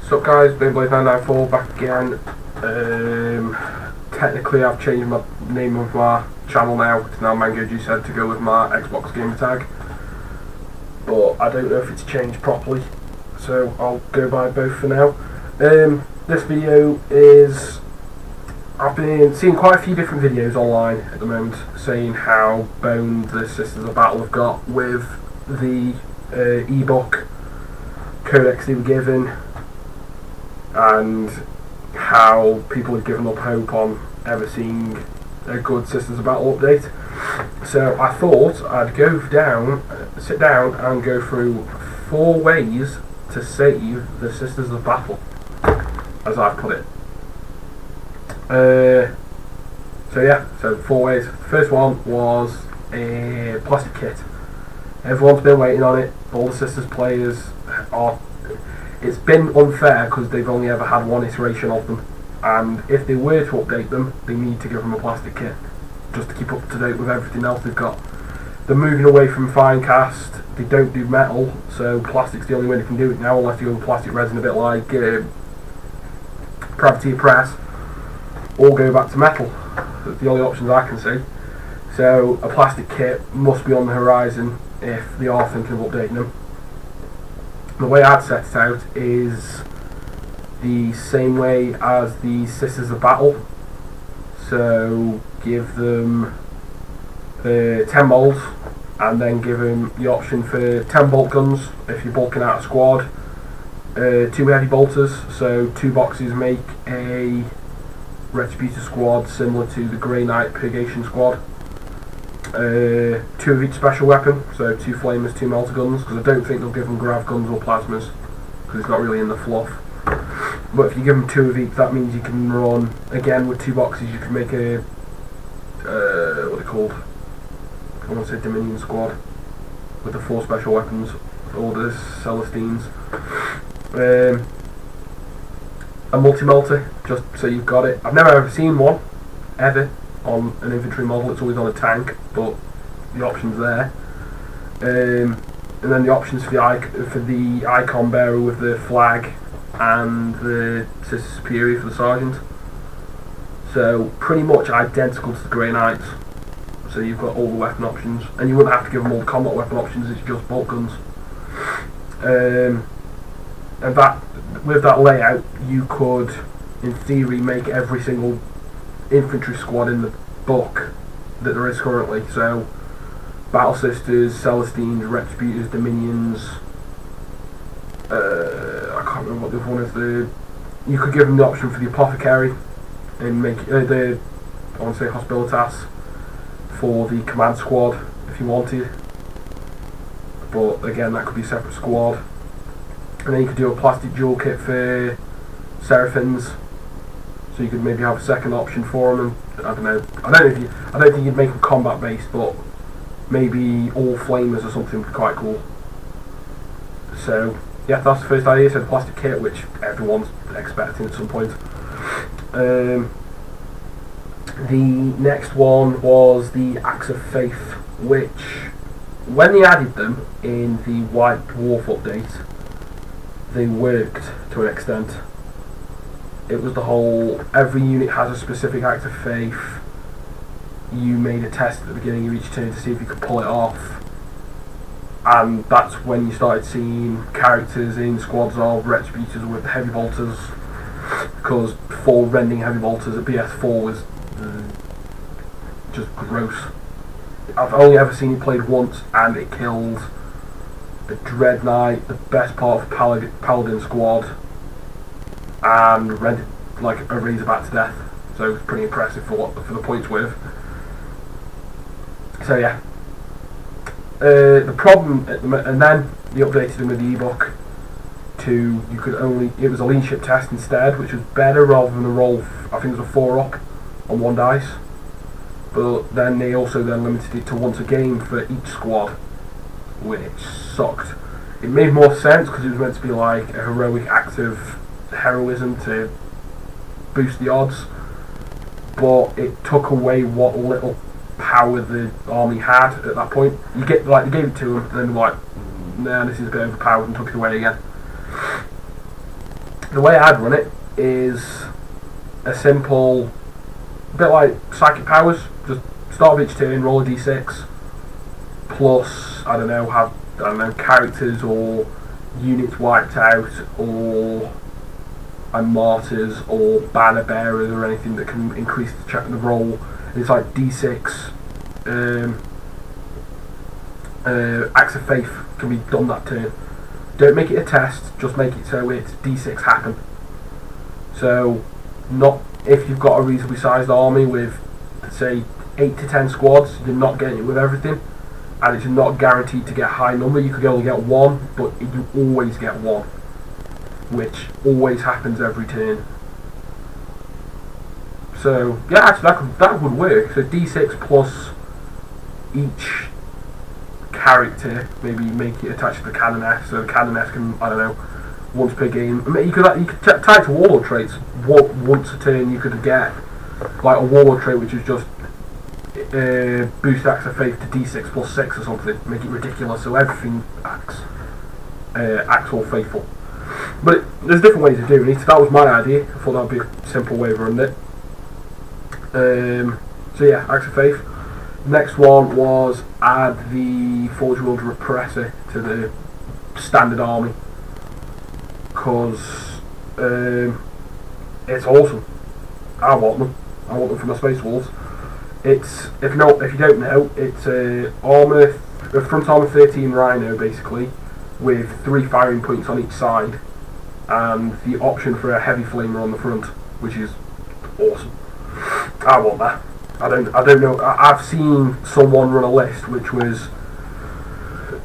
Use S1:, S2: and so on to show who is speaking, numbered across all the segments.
S1: Sup guys, Beyblade994 back again. Technically I've changed my name of my channel now to now Mango G said to go with my Xbox gamer tag, but I don't know if it's changed properly, so I'll go by both for now. This video is, I've been seeing quite a few different videos online at the moment saying how boned the Sisters of Battle have got with the ebook codex they were given, and how people have given up hope on ever seeing a good Sisters of Battle update. So I thought I'd sit down and go through 4 ways to save the Sisters of Battle, as I've put it. So 4 ways. The first one was a plastic kit. Everyone's been waiting on it. All the Sisters players are. It's been unfair because they've only ever had one iteration of them, and if they were to update them, they need to give them a plastic kit just to keep up to date with everything else they've got. They're moving away from fine cast. They don't do metal, so plastic's the only way they can do it now, unless you go with plastic resin, a bit like Privateer Press, or go back to metal. That's the only options I can see. So a plastic kit must be on the horizon if they are thinking of updating them. The way I'd set it out is the same way as the Sisters of Battle. So give them 10 molds, and then give them the option for 10 bolt guns if you're bulking out a squad, 2 heavy bolters, so 2 boxes make a Retributor squad similar to the Grey Knight Purgation squad. 2 of each special weapon, so 2 flamers, 2 melter guns, because I don't think they'll give them grav guns or plasmas, because it's not really in the fluff. But if you give them 2 of each, that means you can run, again with 2 boxes, you can make a, what are they called? I want to say Dominion squad, with the 4 special weapons, Orders, Celestines. A multi-melter, just so you've got it. I've never ever seen one, ever, on an infantry model. It's always on a tank, but the option's there. And then the options for the icon bearer with the flag and the Sister Superior for the sergeant. So pretty much identical to the Grey Knights. So you've got all the weapon options, and you wouldn't have to give them all the combat weapon options. It's just bolt guns. And that, with that layout, you could, in theory, make every single infantry squad in the book that there is currently. So Battle Sisters, Celestines, Retributors, Dominions, I can't remember what the other one is. You could give them the option for the Apothecary and make I want to say Hospitalitas for the command squad if you wanted, but again that could be a separate squad. And then you could do a plastic dual kit for Seraphins, so you could maybe have a second option for them. And I don't think you'd make them combat based, but maybe all flamers or something would be quite cool. So yeah, that's the first idea. So the plastic kit, which everyone's expecting at some point. The next one was the Axe of Faith, which when they added them in the White Dwarf update, they worked to an extent. It was the whole, every unit has a specific act of faith. You made a test at the beginning of each turn to see if you could pull it off, and that's when you started seeing characters in squads of Retributors with heavy bolters, because 4 rending heavy bolters at BS4 was just gross. I've only ever seen it played once, and it killed a Dread Knight, the best part of a Paladin squad, and rented like a Razorback to death. So it's pretty impressive for the points worth. So yeah, the problem and then they updated them with the ebook to it was a lean ship test instead, which was better rather than a roll. I think it was a 4-up on 1 dice. But then they also limited it to once a game for each squad, which sucked. It made more sense because it was meant to be like a heroic act of heroism to boost the odds, but it took away what little power the army had at that point. You get they gave it to them, and then like, nah, this is a bit overpowered, and took it away again. The way I'd run it is a simple, bit like psychic powers. Just start of each turn, roll a d6, plus have characters or units wiped out, or martyrs or banner bearers or anything that can increase the roll. And it's like d6. Acts of faith can be done that turn. Don't make it a test, just make it so it's d6 happen. So, not if you've got a reasonably sized army with, say, 8 to 10 squads, you're not getting it with everything, and it's not guaranteed to get a high number. You could only get 1, but you always get 1, which always happens every turn. So, yeah, actually that would work. So d6 plus each character, maybe make it attached to the Canoness, so the Canoness can, once per game. I mean, you could tie it to warlord traits. Once a turn you could get like a warlord trait which is just boost acts of faith to d6 plus 6 or something. Make it ridiculous so everything acts all faithful. But there's different ways of doing it. That was my idea. I thought that would be a simple way of running it. So yeah, acts of faith. Next one was add the Forge World Repressor to the standard army, because it's awesome. I want them for my Space Wolves. It's if you don't know, it's a front armor 13 Rhino basically, with 3 firing points on each side, and the option for a heavy flamer on the front, which is awesome. I want that. I don't know. I've seen someone run a list which was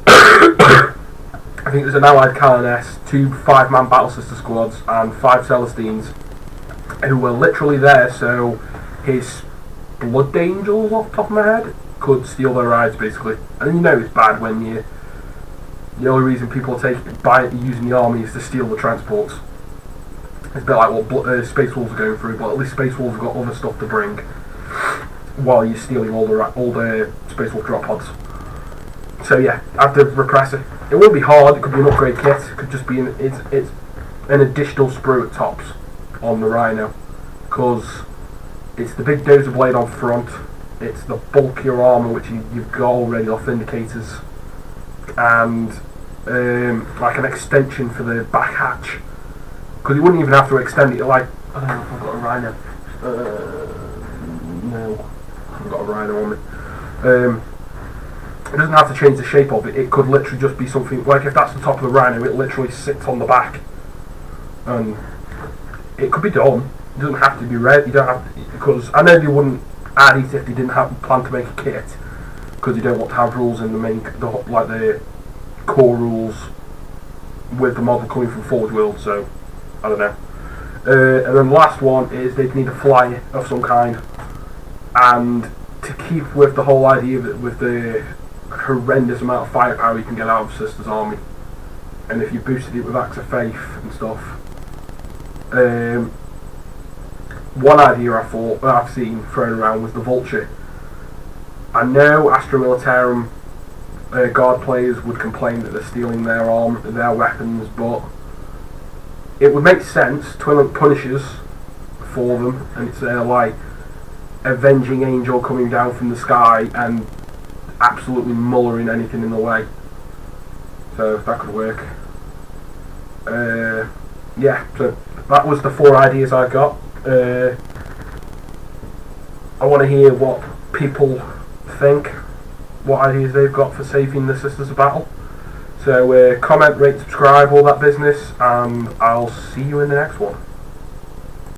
S1: I think there's an allied Canoness, 2 5-man Battle Sister squads, and 5 Celestines who were literally there. So his Blood Angels, off the top of my head, could steal their rides basically. And it's bad when the only reason people are using the army is to steal the transports. It's a bit like what Space Wolves are going through, but at least Space Wolves have got other stuff to bring while you're stealing all the Space Wolf drop pods. So yeah, add the Repressor. It won't be hard. It could be an upgrade kit. It could just be it's an additional sprue at tops on the Rhino, because it's the big dozer blade on front. It's the bulkier armour which you've got already off Indicators, and like an extension for the back hatch. Because you wouldn't even have to extend it. Like, I don't know if I've got a Rhino. No, I haven't got a Rhino on me. It doesn't have to change the shape of it. It could literally just be something like, if that's the top of the Rhino, it literally sits on the back, and it could be done. It doesn't have to be red. You don't have to, because I know they wouldn't add it if they didn't have plan to make a kit, because you don't want to have rules in the core rules with the model coming from Forge World. So I don't know. And then the last one is they'd need a flyer of some kind, and to keep with the whole idea with the horrendous amount of firepower you can get out of Sister's army, and if you boosted it with Acts of Faith and stuff. One idea I've seen thrown around was the Vulture. I know Astra Militarum guard players would complain that they're stealing their weapons, but it would make sense to unlock Punishers for them, and it's like avenging angel coming down from the sky and absolutely mullering anything in the way. So that could work. Yeah, so that was the 4 ideas I got. I want to hear what people think, what ideas they've got for saving the Sisters of Battle. So comment, rate, subscribe, all that business, and I'll see you in the next one.